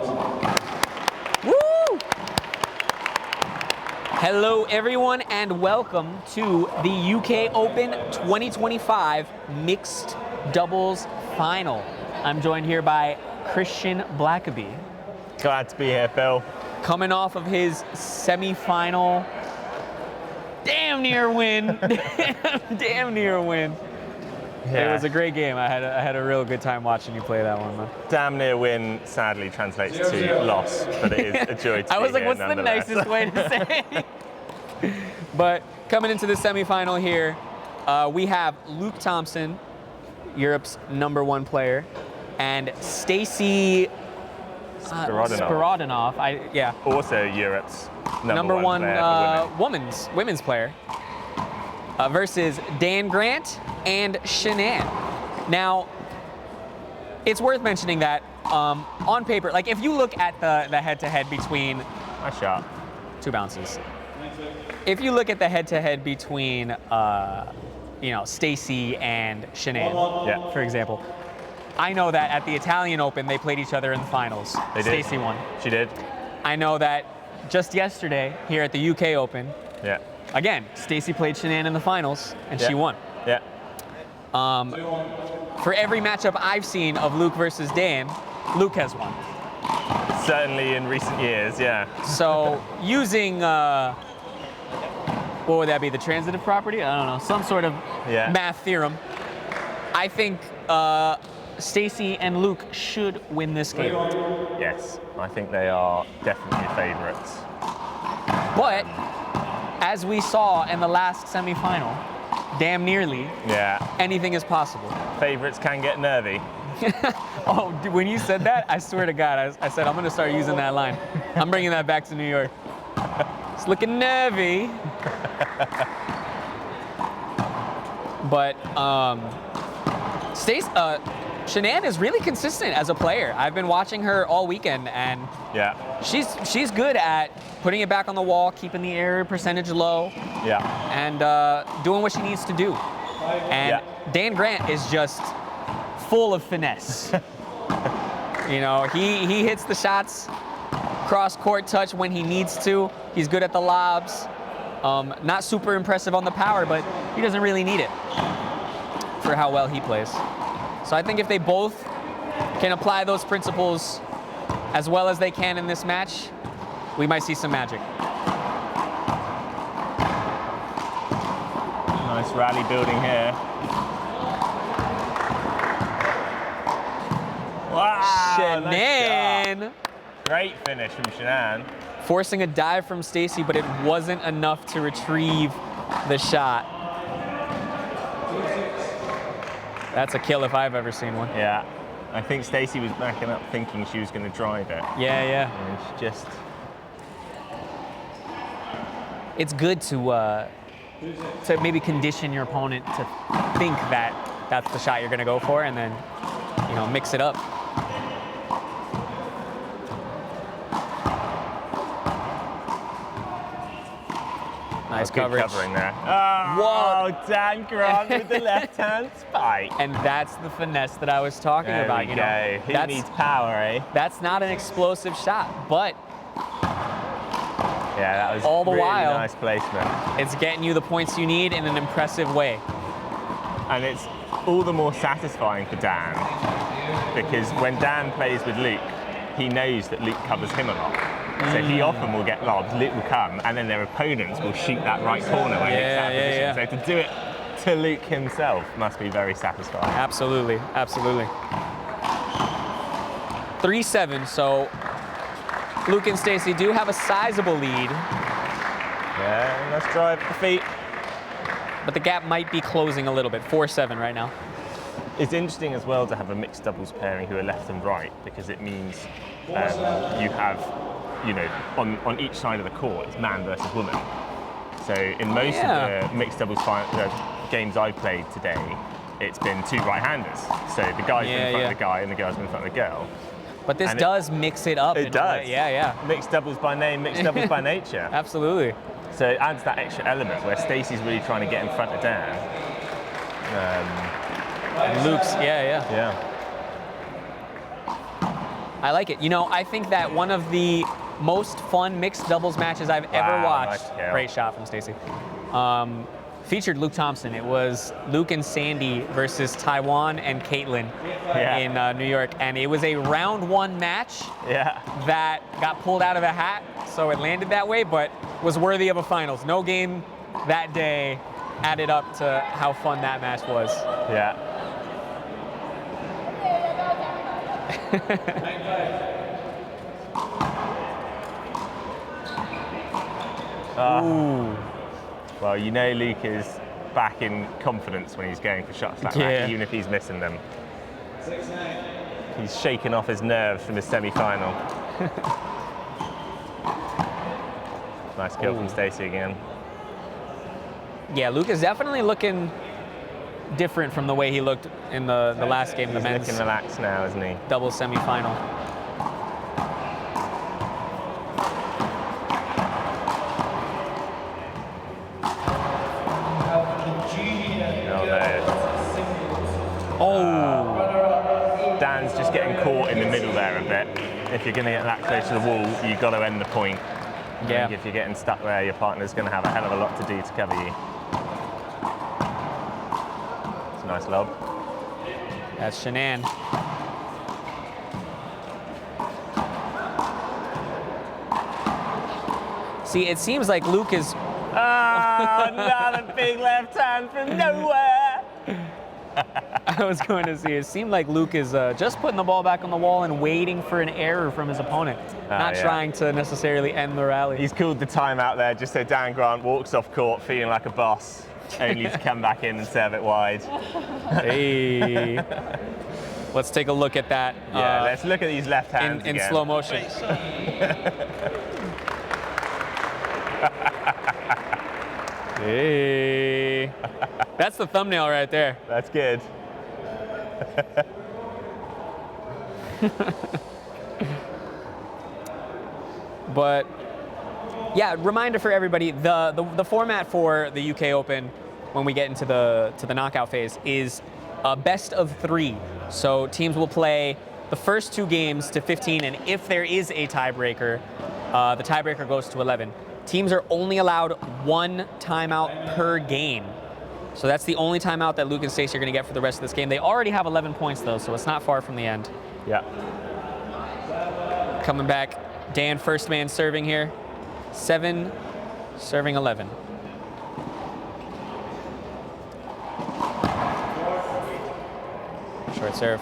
Woo! Hello, everyone, and welcome to the UK Open 2025 Mixed Doubles Final. I'm joined here by Christian Blackaby. Glad to be here, Phil. Coming off of his semi-final, damn near win. damn near win. Yeah. It was a great game. I had a real good time watching you play that one, man. Damn near win sadly translates to loss, but it is a joy to I was be like, here what's the nicest way to say it? But coming into the semifinal here, we have Luke Thomson, Europe's #1 player, and Staysi Spirodonov. Also Europe's number one player women's player. Versus Dan Grant and Shinan. Now, it's worth mentioning that on paper, like if you look at the head-to-head between nice shot. 2 bounces. If you look at the head-to-head between Staysi and Shinan, for example, I know that at the Italian Open they played each other in the finals. They did. Staysi won. She did. I know that just yesterday here at the UK Open. Yeah. Again, Staysi played Shinan in the finals, and she won. Yeah. For every matchup I've seen of Luke versus Dan, Luke has won. Certainly in recent years, yeah. So using, what would that be, the transitive property? I don't know, some sort of math theorem. I think Staysi and Luke should win this game. Yes, I think they are definitely favorites. But as we saw in the last semifinal, damn nearly, anything is possible. Favorites can get nervy. Oh, dude, when you said that, I swear to God, I said, I'm going to start using that line. I'm bringing that back to New York. It's looking nervy. But Shinan is really consistent as a player. I've been watching her all weekend, and she's good at putting it back on the wall, keeping the error percentage low, and doing what she needs to do. And Dan Grant is just full of finesse. He hits the shots, cross-court touch when he needs to. He's good at the lobs. Not super impressive on the power, but he doesn't really need it for how well he plays. So I think if they both can apply those principles as well as they can in this match, we might see some magic. Nice rally building here. Wow! Shinan! Nice. Great finish from Shinan. Forcing a dive from Staysi, but it wasn't enough to retrieve the shot. That's a kill if I've ever seen one. Yeah. I think Staysi was backing up thinking she was going to drive it. Yeah. And she just... It's good to maybe condition your opponent to think that that's the shot you're going to go for, and then, mix it up. Nice coverage. Good covering there. Oh, Dan Grant with the left-hand spike. And that's the finesse that I was talking about. There we go. He needs power, eh? That's not an explosive shot, but that was all the really while, nice placement. It's getting you the points you need in an impressive way. And it's all the more satisfying for Dan, because when Dan plays with Luke, he knows that Luke covers him a lot. So he often will get lobs, Luke will come, and then their opponents will shoot that right corner when Luke's out of position. So to do it to Luke himself must be very satisfying. Absolutely. 3-7, so Luke and Staysi do have a sizable lead. Yeah, nice drive at the feet. But the gap might be closing a little bit, 4-7 right now. It's interesting as well to have a mixed doubles pairing who are left and right, because it means you have, on each side of the court, it's man versus woman. So in most of the mixed doubles games I've played today, it's been 2 right-handers. So the guy's been in front of the guy and the girl's been in front of the girl. But this does mix it up. It does. Yeah. Mixed doubles by name, mixed doubles by nature. Absolutely. So it adds that extra element where Stacey's really trying to get in front of Dan. And Luke's, yeah. I like it. You know, I think that one of the most fun mixed doubles matches I've ever watched. Nice, Great shot from Staysi. Featured Luke Thomson. It was Luke and Sandy versus Taiwan and Caitlin in New York, and it was a round 1 match that got pulled out of a hat, so it landed that way, but was worthy of a finals. No game that day added up to how fun that match was. Yeah. Ooh. Well, you know Luke is back in confidence when he's going for shots like that, even if he's missing them. He's shaking off his nerves from his semi-final. Nice kill from Staysi again. Yeah, Luke is definitely looking different from the way he looked in the last game, the men's. He's looking relaxed now, isn't he? Double semi-final. Dan's just getting caught in the middle there a bit. If you're going to get that close to the wall, you've got to end the point. Yeah. If you're getting stuck there, your partner's going to have a hell of a lot to do to cover you. It's a nice lob. That's Shinan. See, it seems like Luke is... Oh, another big left hand from nowhere. I was going to say, it seemed like Luke is just putting the ball back on the wall and waiting for an error from his opponent, not trying to necessarily end the rally. He's called the timeout there just so Dan Grant walks off court feeling like a boss, only to come back in and serve it wide. Hey. Let's take a look at that. Yeah, let's look at these left hands in again. slow motion. Hey. That's the thumbnail right there. That's good. But yeah, reminder for everybody: the format for the UK Open when we get into the knockout phase is a best of 3. So teams will play the first 2 games to 15, and if there is a tiebreaker, the tiebreaker goes to 11. Teams are only allowed 1 timeout per game. So that's the only timeout that Luke and Stacey are going to get for the rest of this game. They already have 11 points, though, so it's not far from the end. Yeah. Coming back, Dan, first man serving here. 7, serving 11. Short serve.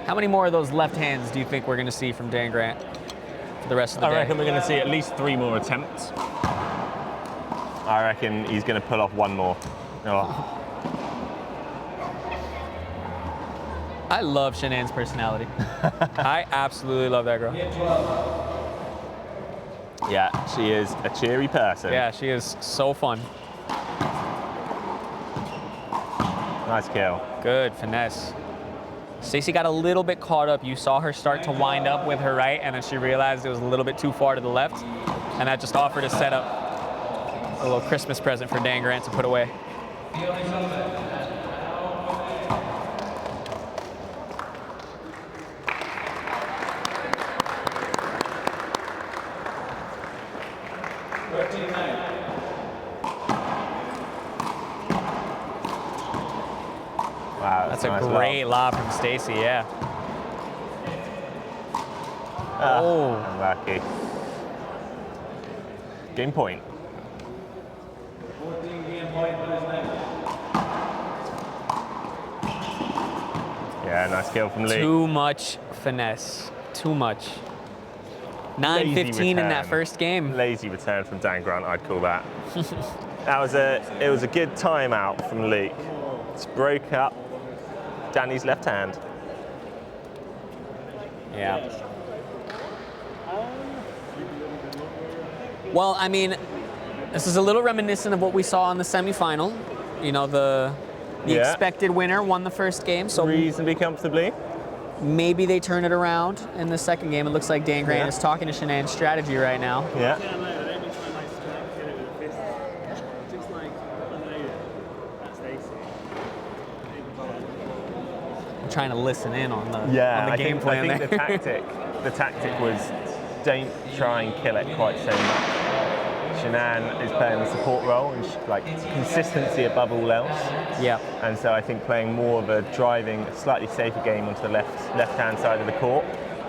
How many more of those left hands do you think we're going to see from Dan Grant for the rest of the day? I reckon we're going to see at least 3 more attempts. I reckon he's going to pull off 1 more. Oh. I love Shinan's personality. I absolutely love that girl. Yeah, she is a cheery person. Yeah, she is so fun. Nice kill. Good finesse. Stacey got a little bit caught up. You saw her start to wind up with her right, and then she realized it was a little bit too far to the left, and that just offered a setup, a little Christmas present for Dan Grant to put away. Wow, That's a nice great lob from Stacey, yeah. Oh. Unlucky. Game point. Yeah, nice kill from Lee. Too much finesse. Too much. 9-15 in that first game. Lazy return from Dan Grant, I'd call that. It was a good timeout from Luke. Just broke up Danny's left hand. Yeah. Well, I mean, this is a little reminiscent of what we saw in the semifinal. You know, the expected winner won the first game, so reasonably comfortably. maybe they turn it around in the second game. It looks like Dan Grant is talking to Shinan's strategy right now. Yeah. trying to listen in on the, Yeah, on the game plan I think there. the tactic was don't try and kill it quite so much. Shinan is playing the support role and like consistency above all else. Yeah. And so I think playing more of a driving, slightly safer game onto the left-hand side of the court,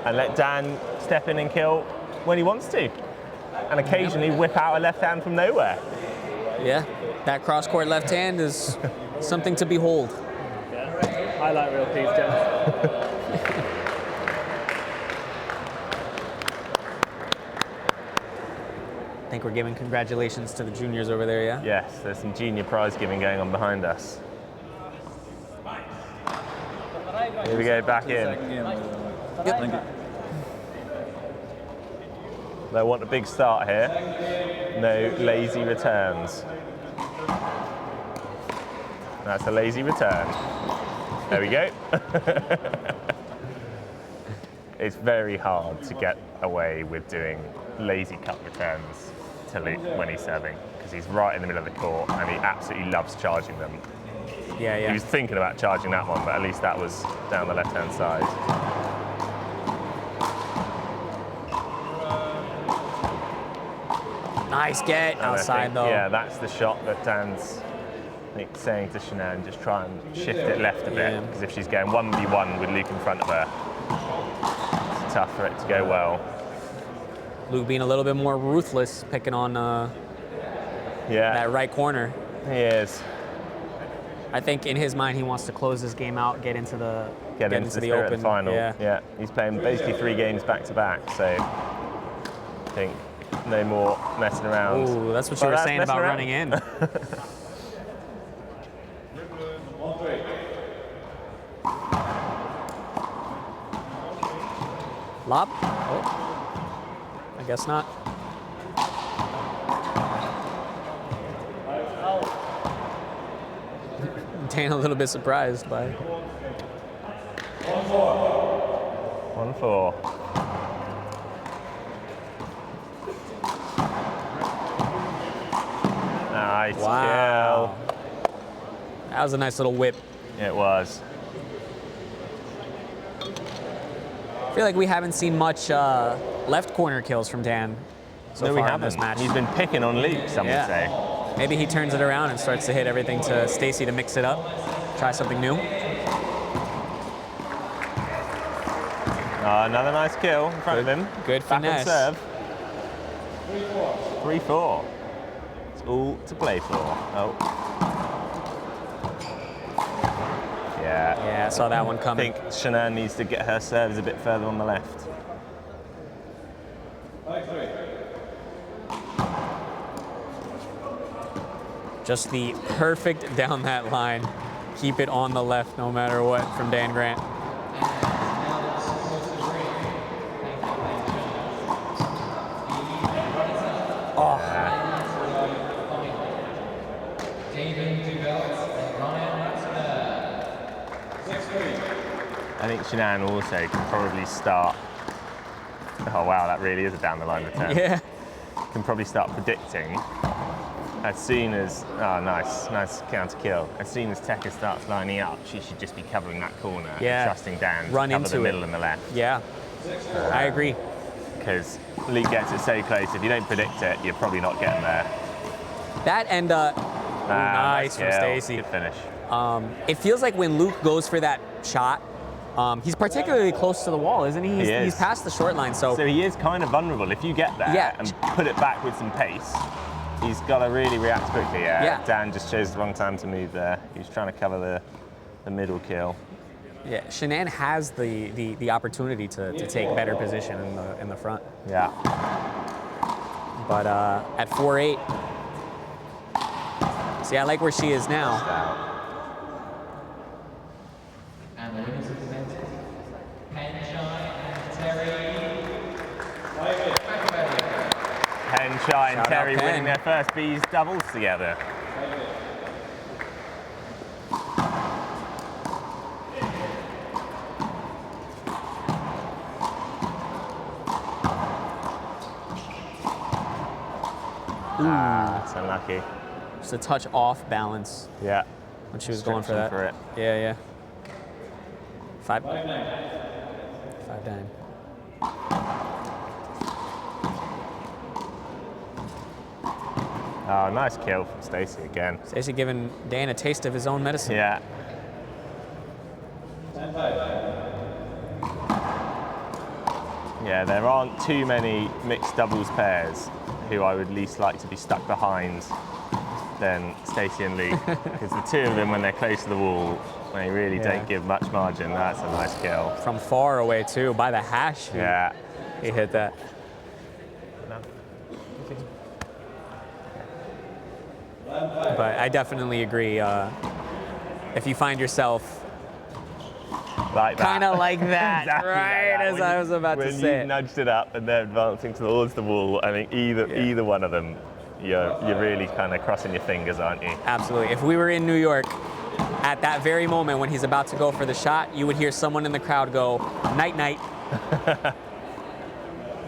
and let Dan step in and kill when he wants to, and occasionally whip out a left hand from nowhere. Yeah, that cross-court left hand is something to behold. Yeah. Highlight reel, please, gents. I think we're giving congratulations to the juniors over there, yeah? Yes, there's some junior prize giving going on behind us. Here we go, back in. Yep. They want a big start here. No lazy returns. That's a lazy return. There we go. It's very hard to get away with doing lazy cut returns to Luke when he's serving, because he's right in the middle of the court and he absolutely loves charging them. Yeah, He yeah. was thinking about charging that one, but at least that was down the left-hand side. Nice get And I outside think, though. yeah, that's the shot that Dan's, I think, saying to Shinan, just try and shift it left a bit, Yeah. because if she's going 1v1 with Luke in front of her, it's tough for it to go well. Luke being a little bit more ruthless, picking on Yeah, that right corner. he is. I think in his mind he wants to close this game out, get into the Get into the spirit open of the final. Yeah. He's playing basically 3 games back to back, so I think no more messing around. Ooh, that's what But you were that's saying messing about around. running in. Lob? Oh, I guess not. Dan a little bit surprised by. 1-4. Nice Wow. That was a nice little whip. kill. It was. I feel like we haven't seen much left corner kills from Dan so No, far we in this haven't. match. He's been picking on Luke, some would say. Maybe he turns it around and starts to hit everything to Staysi to mix it up, try something new. Another nice kill in front of him. Good Back on finesse. serve. 3-4. It's all to play for. Oh. Yeah. Yeah, I saw that one I coming. think Shinan needs to get her serves a bit further on the left. Just the perfect down that line. Keep it on the left no matter what from Dan Grant. Oh. I think Shinan also can probably start. Oh wow, that really is a down the line return. Yeah. Can probably start predicting as soon as, nice counter kill. As soon as Tekka starts lining up, she should just be covering that corner, Yeah. trusting Dan to Run cover into the it. middle and the left. Yeah. I agree. Because Luke gets it so close, if you don't predict it, you're probably not getting there. That and nice from kill. Staysi. Good finish. It feels like when Luke goes for that shot, he's particularly close to the wall, isn't he? He's past the short line, so So he is kind of vulnerable. If you get there Yeah. and put it back with some pace, he's got to really react quickly. Yeah. Dan just chose the wrong time to move there. He was trying to cover the middle kill. yeah, Shinan has the opportunity to take better position in the front. Yeah. But at 4-8, see, I like where she is now. And the winners of the event, Penshine and Terry. Blackaby. Penshine and Shout out Terry Pen. winning their first Bees doubles together. That's unlucky. Just a touch off balance Yeah. when she was going for that. Stretching for it. Yeah, yeah. 5'9". Oh, nice kill from Staysi again. Staysi giving Dan a taste of his own medicine. Yeah. Yeah, there aren't too many mixed doubles pairs who I would least like to be stuck behind than Staysi and Luke. Because the two of them, when they're close to the wall, they really don't give much margin. That's a nice kill. From far away too, by the hash. Yeah. He hit that. But I definitely agree. If you find yourself Like that. kind of like that, Exactly right? like that. As I was about to When say. you nudged it up and they're advancing towards the wall, I think either one of them, you're really kind of crossing your fingers, aren't you? Absolutely. If we were in New York, at that very moment when he's about to go for the shot, you would hear someone in the crowd go, "Night, night."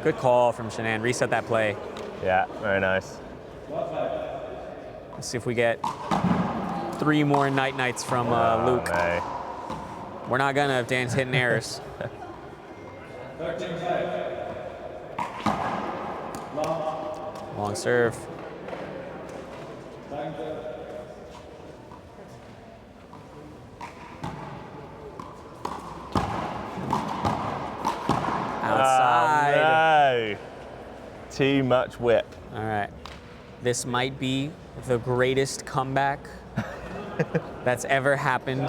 Good call from Shinan. Reset that play. Yeah, very nice. Let's see if we get 3 more night nights from Luke. No. We're not gonna if Dan's hitting errors. Long serve. Outside. Oh, no. Too much whip. All right. This might be the greatest comeback that's ever happened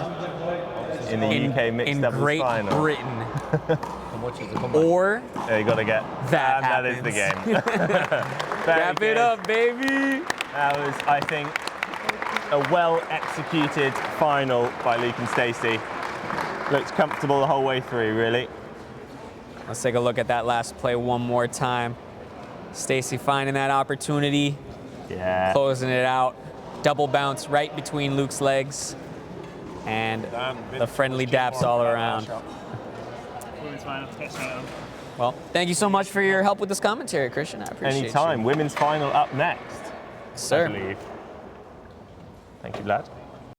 In the UK mixed in doubles Great final. Britain. How much is the comeback? Or Yeah, you got to get That and that is the game. happens. Very wrap it good. up, baby. That was, I think, a well-executed final by Luke and Staysi. Looked comfortable the whole way through, really. Let's take a look at that last play one more time. Staysi finding that opportunity, Yeah. closing it out. Double bounce right between Luke's legs. And the friendly daps all around. Women's final, test final. Well, thank you so much for your help with this commentary, Christian. I appreciate Anytime. you. Women's final up next, Sir. I believe. Thank you, lad.